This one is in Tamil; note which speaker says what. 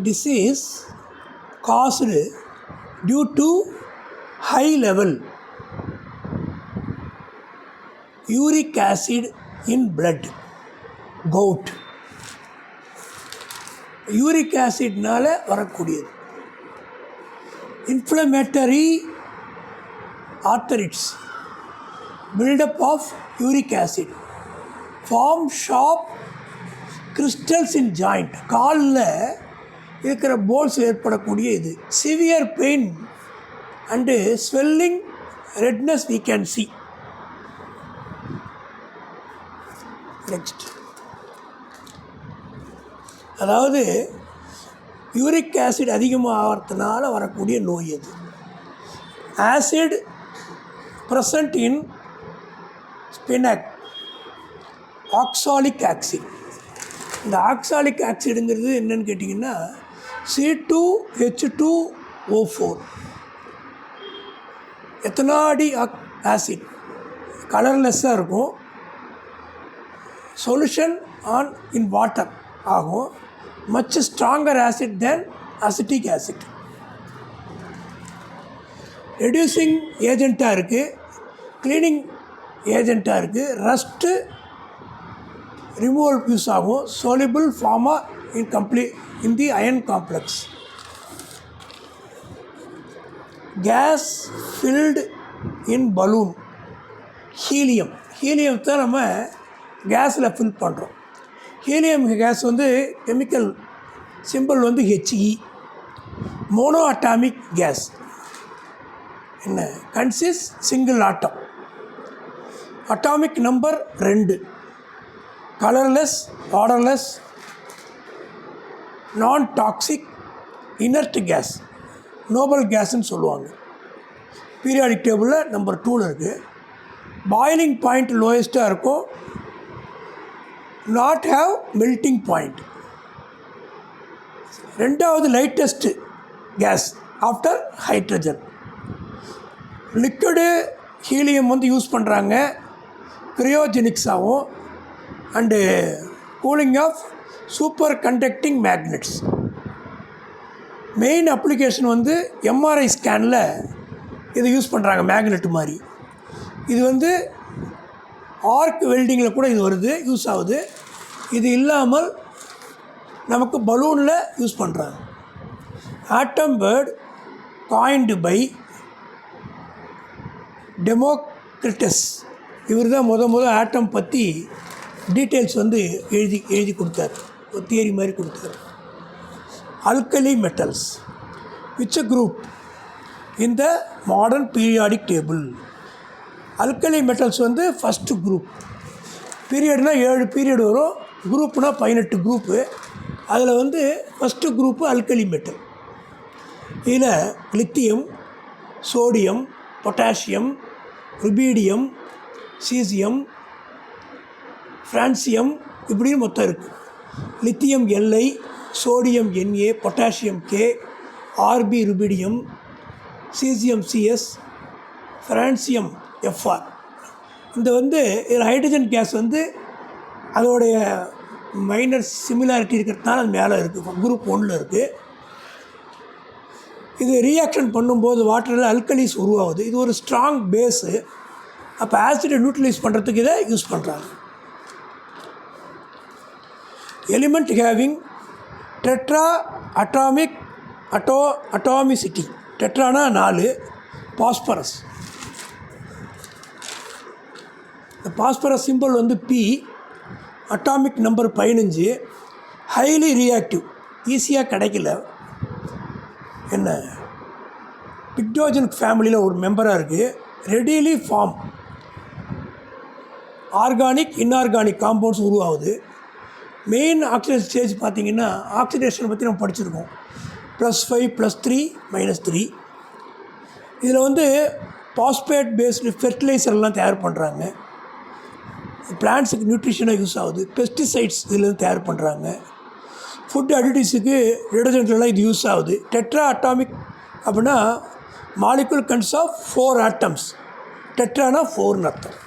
Speaker 1: disease caused due to high level uric acid in blood, gout. Uric ஆசிட்னால் வரக்கூடியது. Inflammatory arthritis, build-up of uric acid, form sharp crystals in joint, காலில் இருக்கிற போல்ஸ் ஏற்படக்கூடிய இது. Severe pain and swelling, redness we can see. Next, அதாவது யூரிக் ஆசிட் அதிகமாகிறதுனால வரக்கூடிய நோய் அது. Acid present in spinach, oxalic acid. இந்த ஆக்சாலிக் ஆசிடுங்கிறது என்னென்னு கேட்டிங்கன்னா C2H2O4, எத்தனாடி ஆசிட், கலர்லெஸ்ஸாக இருக்கும். சொல்யூஷன் ஆன் இன் வாட்டர் ஆகும். Much stronger acid than acetic acid. Reducing ஏஜெண்ட்டாக இருக்குது, க்ளீனிங் ஏஜெண்ட்டாக இருக்குது, ரஸ்ட்டு ரிமூவல் யூஸ் ஆகும். soluble ஃபார்மா in the iron complex. Gas filled in balloon, helium. Helium தான் நம்ம கேஸில் ஃபில் பண்ணுறோம். ஹீலியம் கேஸ் வந்து கெமிக்கல் சிம்பிள் வந்து HE, மோனோ அட்டாமிக் கேஸ். என்ன consist single atom, atomic number 2, colourless, odourless, non toxic, inert gas, noble கேஸ்ன்னு சொல்லுவாங்க. பீரியாடிக் டேபிளில் நம்பர் 2ல் இருக்குது. பாயிலிங் பாயிண்ட் லோயஸ்ட்டாக இருக்கும், நாட் ஹேவ் மெல்ட்டிங் பாயிண்ட். ரெண்டாவது lightest gas after hydrogen. Liquid helium வந்து யூஸ் பண்ணுறாங்க கிரையோஜெனிக்ஸாகவும் and cooling of superconducting magnets. Main application வந்து எம்ஆர்ஐ ஸ்கேனில் இதை யூஸ் பண்ணுறாங்க, மேக்னெட் மாதிரி. இது வந்து ஆர்க் வெல்டிங்கில் கூட இது வருது, யூஸ் ஆகுது. இது இல்லாமல் நமக்கு பலூனில் யூஸ் பண்ணுறாங்க. ஆட்டம் வேர்ட் காயின்டு பை டெமோக்ரிட்டஸ். இவர் தான் முத ஆட்டம் பற்றி டீட்டெயில்ஸ் வந்து எழுதி கொடுத்தார், ஒரு தியரி மாதிரி கொடுத்தார். Alkali metals which group in the modern periodic table. Alkali metals வந்து ஃபஸ்ட்டு குரூப். பீரியட்னால் 7 பீரியட் வரும், குரூப்னா 18 குரூப்பு. அதில் வந்து ஃபஸ்ட்டு குரூப்பு அல்கலி மெட்டல். இதில் lithium, sodium, potassium, rubidium, caesium, francium இப்படின்னு மொத்தம் இருக்குது. Lithium Li, sodium Na, potassium K, Rb rubidium, caesium Cs, francium Fr. இந்த வந்து இதில் ஹைட்ரஜன் கேஸ் வந்து அதோடைய மைனர் சிமிலாரிட்டி இருக்கிறதுனால அது மேலே இருக்குது, குரூப் 1ல் இருக்குது. இது ரியாக்ஷன் பண்ணும்போது வாட்டரில் அல்கலிஸ் உருவாகுது. இது ஒரு ஸ்ட்ராங் பேஸு. அப்போ ஆசிடை நியூட்ரலைஸ் பண்ணுறதுக்கு இதை யூஸ் பண்ணுறாங்க. Element having tetra atomic atomicity. டெட்ரானா 4. பாஸ்பரஸ், இந்த பாஸ்பரஸ் சிம்பிள் வந்து P, atomic number 15. Highly reactive, ஈஸியாக கிடைக்கல. என்ன பிக்டோஜன் ஃபேமிலியில் ஒரு மெம்பராக இருக்குது. Readily form organic inorganic compounds உருவாகுது. மெயின் ஆக்சிடேஷன் ஸ்டேஜ் பார்த்திங்கன்னா, ஆக்சிடேஷனை பற்றி நம்ம படிச்சிருக்கோம். +5 +3 -3. இதில் வந்து பாஸ்பேட் பேஸ்டு ஃபெர்டிலைசர்லாம் தயார் பண்ணுறாங்க. பிளான்ட்ஸுக்கு நியூட்ரிஷனாக யூஸ் ஆகுது. பெஸ்டிசைட்ஸ் இதில் தயார் பண்ணுறாங்க. ஃபுட் அடிட்டிவ்ஸுக்கு டிடர்ஜென்ட்லாம் இது யூஸ் ஆகுது. டெட்ரா அட்டாமிக் அப்படின்னா மாலிகுல் கன்ஸ் ஆஃப் 4 ஆட்டம்ஸ். டெட்ரானா 4ன்னு அர்த்தம்.